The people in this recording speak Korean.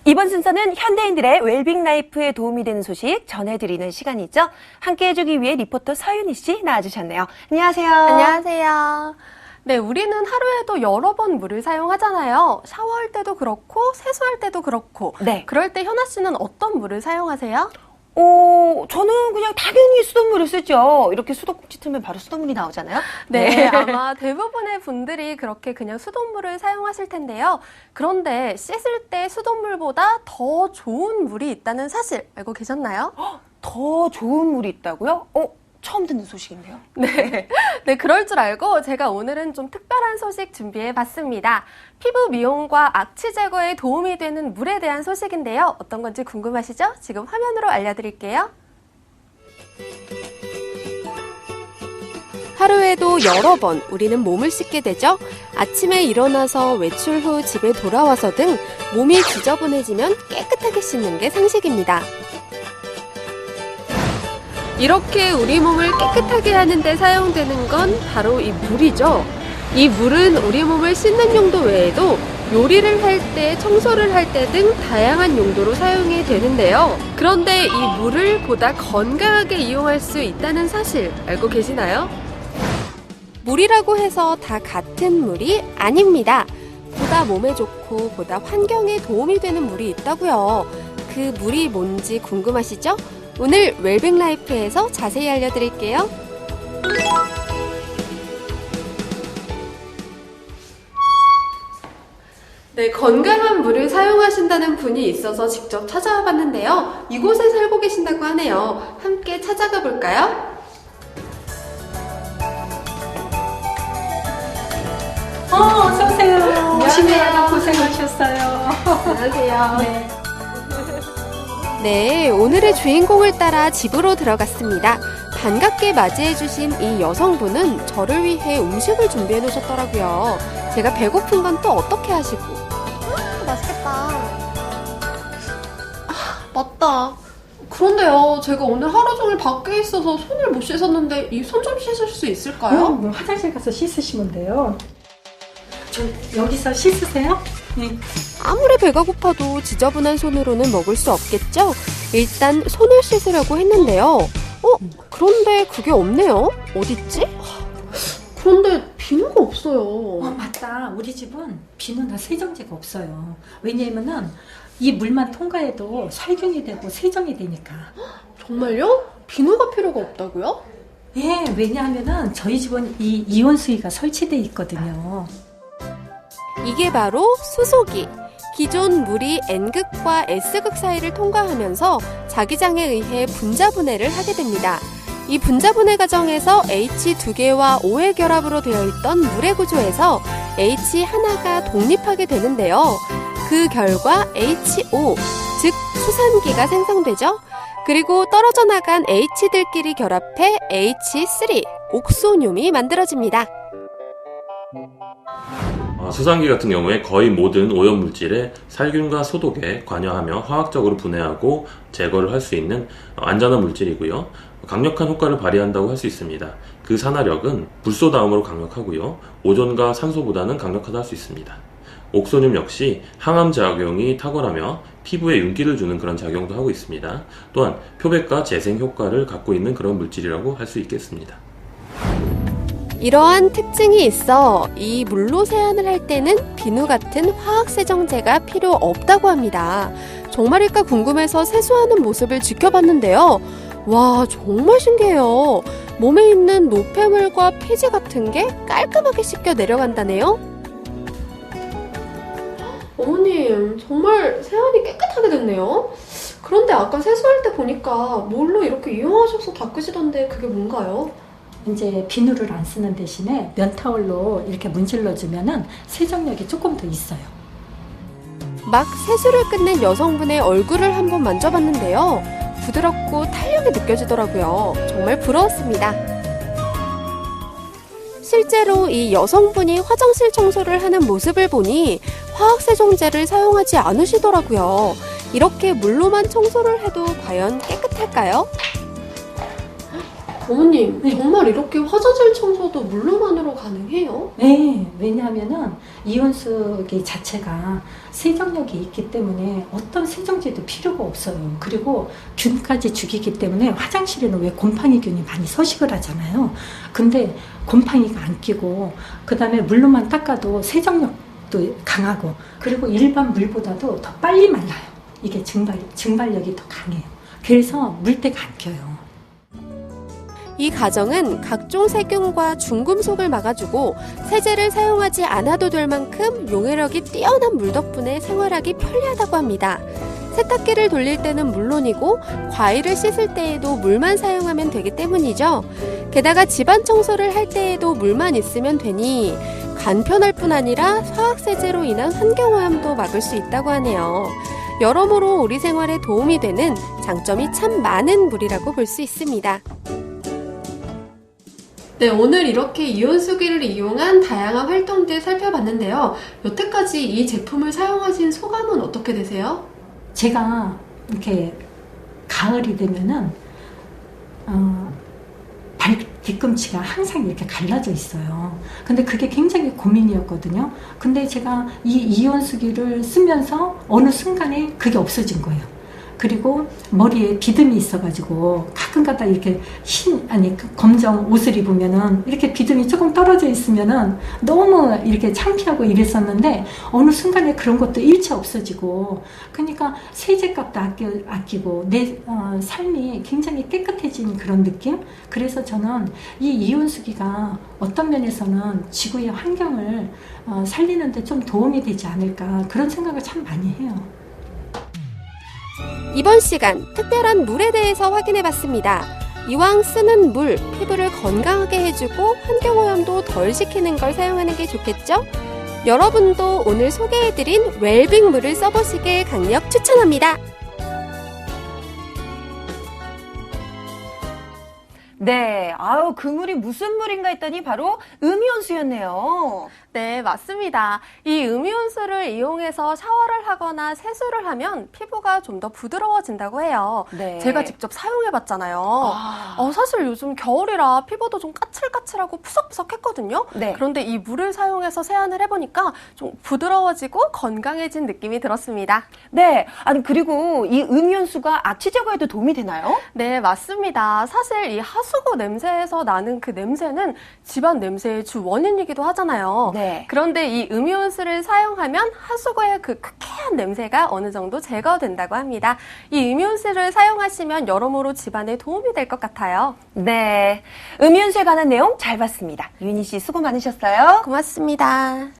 이번 순서는 현대인들의 웰빙 라이프에 도움이 되는 소식 전해드리는 시간이죠. 함께 해주기 위해 리포터 서윤희 씨 나와주셨네요. 안녕하세요. 안녕하세요. 네, 우리는 하루에도 여러 번 물을 사용하잖아요. 샤워할 때도 그렇고 세수할 때도 그렇고. 네. 그럴 때 현아 씨는 어떤 물을 사용하세요? 저는 그냥 당연히 수돗물을 쓰죠. 이렇게 수도꼭지 틀면 바로 수돗물이 나오잖아요. 네, 아마 대부분의 분들이 그렇게 그냥 수돗물을 사용하실 텐데요. 그런데 씻을 때 수돗물보다 더 좋은 물이 있다는 사실 알고 계셨나요? 더 좋은 물이 있다고요? 처음 듣는 소식인데요. 네, 그럴 줄 알고 제가 오늘은 좀 특별한 소식 준비해 봤습니다. 피부 미용과 악취 제거에 도움이 되는 물에 대한 소식인데요. 어떤 건지 궁금하시죠? 지금 화면으로 알려드릴게요. 하루에도 여러 번 우리는 몸을 씻게 되죠. 아침에 일어나서 외출 후 집에 돌아와서 등 몸이 지저분해지면 깨끗하게 씻는 게 상식입니다. 이렇게 우리 몸을 깨끗하게 하는 데 사용되는 건 바로 이 물이죠. 이 물은 우리 몸을 씻는 용도 외에도 요리를 할 때, 청소를 할 때 등 다양한 용도로 사용이 되는데요. 그런데 이 물을 보다 건강하게 이용할 수 있다는 사실 알고 계시나요? 물이라고 해서 다 같은 물이 아닙니다. 보다 몸에 좋고 보다 환경에 도움이 되는 물이 있다고요. 그 물이 뭔지 궁금하시죠? 오늘 웰빙 라이프에서 자세히 알려드릴게요. 네, 건강한 물을 사용하신다는 분이 있어서 직접 찾아와 봤는데요. 이곳에 살고 계신다고 하네요. 함께 찾아가 볼까요? 어서오세요. 안녕하세요. 고생하셨어요. 안녕하세요. 네. 네, 오늘의 주인공을 따라 집으로 들어갔습니다. 반갑게 맞이해주신 이 여성분은 저를 위해 음식을 준비해 놓으셨더라고요. 제가 배고픈 건 또 어떻게 하시고? 맛있겠다. 맞다. 그런데요, 제가 오늘 하루 종일 밖에 있어서 손을 못 씻었는데 이 손 좀 씻을 수 있을까요? 그럼 화장실 가서 씻으시면 돼요. 저 여기서 씻으세요? 네. 아무리 배가 고파도 지저분한 손으로는 먹을 수 없겠죠? 일단 손을 씻으려고 했는데요. 그런데 그게 없네요. 어딨지? 그런데 비누가 없어요. 맞다. 우리 집은 비누나 세정제가 없어요. 왜냐면은 이 물만 통과해도 살균이 되고 세정이 되니까. 정말요? 비누가 필요가 없다고요? 예, 왜냐하면은 저희 집은 이 이온 수위가 설치돼 있거든요. 이게 바로 수소기. 기존 물이 N극과 S극 사이를 통과하면서 자기장에 의해 분자분해를 하게 됩니다. 이 분자분해 과정에서 H 2개와 O의 결합으로 되어 있던 물의 구조에서 H 하나가 독립하게 되는데요. 그 결과 HO, 즉 수산기가 생성되죠. 그리고 떨어져 나간 H들끼리 결합해 H3, 옥소뇽이 만들어집니다. 수산기 같은 경우에 거의 모든 오염물질에 살균과 소독에 관여하며 화학적으로 분해하고 제거를 할 수 있는 안전한 물질이고요. 강력한 효과를 발휘한다고 할 수 있습니다. 그 산화력은 불소다음으로 강력하고요. 오존과 산소보다는 강력하다 할 수 있습니다. 옥소뇽 역시 항암 작용이 탁월하며 피부에 윤기를 주는 그런 작용도 하고 있습니다. 또한 표백과 재생 효과를 갖고 있는 그런 물질이라고 할 수 있겠습니다. 이러한 특징이 있어 이 물로 세안을 할 때는 비누 같은 화학세정제가 필요 없다고 합니다. 정말일까 궁금해서 세수하는 모습을 지켜봤는데요. 와, 정말 신기해요. 몸에 있는 노폐물과 피지 같은 게 깔끔하게 씻겨 내려간다네요. 어머님, 정말 세안이 깨끗하게 됐네요. 그런데 아까 세수할 때 보니까 물로 이렇게 이용하셔서 닦으시던데 그게 뭔가요? 이제 비누를 안 쓰는 대신에 면타올로 이렇게 문질러 주면은 세정력이 조금 더 있어요. 막 세수를 끝낸 여성분의 얼굴을 한번 만져봤는데요. 부드럽고 탄력이 느껴지더라고요. 정말 부러웠습니다. 실제로 이 여성분이 화장실 청소를 하는 모습을 보니 화학세정제를 사용하지 않으시더라고요. 이렇게 물로만 청소를 해도 과연 깨끗할까요? 어머님, 네. 정말 이렇게 화장실 청소도 물로만으로 가능해요? 네, 왜냐하면은 이온수기 자체가 세정력이 있기 때문에 어떤 세정제도 필요가 없어요. 그리고 균까지 죽이기 때문에 화장실에는 왜 곰팡이균이 많이 서식을 하잖아요. 근데 곰팡이가 안 끼고 그 다음에 물로만 닦아도 세정력도 강하고 그리고 일반 물보다도 더 빨리 말라요. 이게 증발력이 더 강해요. 그래서 물때가 안 껴요. 이 가정은 각종 세균과 중금속을 막아주고 세제를 사용하지 않아도 될 만큼 용해력이 뛰어난 물 덕분에 생활하기 편리하다고 합니다. 세탁기를 돌릴 때는 물론이고 과일을 씻을 때에도 물만 사용하면 되기 때문이죠. 게다가 집안 청소를 할 때에도 물만 있으면 되니 간편할 뿐 아니라 화학세제로 인한 환경오염도 막을 수 있다고 하네요. 여러모로 우리 생활에 도움이 되는 장점이 참 많은 물이라고 볼 수 있습니다. 네, 오늘 이렇게 이온수기를 이용한 다양한 활동들 살펴봤는데요. 여태까지 이 제품을 사용하신 소감은 어떻게 되세요? 제가 이렇게 가을이 되면은 발 뒤꿈치가 항상 이렇게 갈라져 있어요. 근데 그게 굉장히 고민이었거든요. 근데 제가 이 이온수기를 쓰면서 어느 순간에 그게 없어진 거예요. 그리고 머리에 비듬이 있어가지고 가끔가다 이렇게 검정 옷을 입으면은 이렇게 비듬이 조금 떨어져 있으면은 너무 이렇게 창피하고 이랬었는데 어느 순간에 그런 것도 일체 없어지고 그러니까 세제값도 아끼고 내 삶이 굉장히 깨끗해진 그런 느낌? 그래서 저는 이 이온수기가 어떤 면에서는 지구의 환경을 살리는데 좀 도움이 되지 않을까 그런 생각을 참 많이 해요. 이번 시간 특별한 물에 대해서 확인해봤습니다. 이왕 쓰는 물, 피부를 건강하게 해주고 환경오염도 덜 시키는 걸 사용하는 게 좋겠죠? 여러분도 오늘 소개해드린 웰빙 물을 써보시길 강력 추천합니다. 네, 아유, 그 물이 무슨 물인가 했더니 바로 음이온수였네요. 네, 맞습니다. 이 음이온수를 이용해서 샤워를 하거나 세수를 하면 피부가 좀 더 부드러워진다고 해요. 네. 제가 직접 사용해봤잖아요. 아. 사실 요즘 겨울이라 피부도 좀 까칠까칠하고 푸석푸석했거든요. 네. 그런데 이 물을 사용해서 세안을 해보니까 좀 부드러워지고 건강해진 느낌이 들었습니다. 네, 아니 그리고 이 음이온수가 악취 제거에도 도움이 되나요? 네, 맞습니다. 사실 이 하수구 냄새에서 나는 그 냄새는 집안 냄새의 주 원인이기도 하잖아요. 네. 그런데 이 음이온수를 사용하면 하수구의 그 쾌쾌한 냄새가 어느 정도 제거된다고 합니다. 이 음이온수를 사용하시면 여러모로 집안에 도움이 될 것 같아요. 네, 음이온수에 관한 내용 잘 봤습니다. 유니 씨 수고 많으셨어요. 고맙습니다.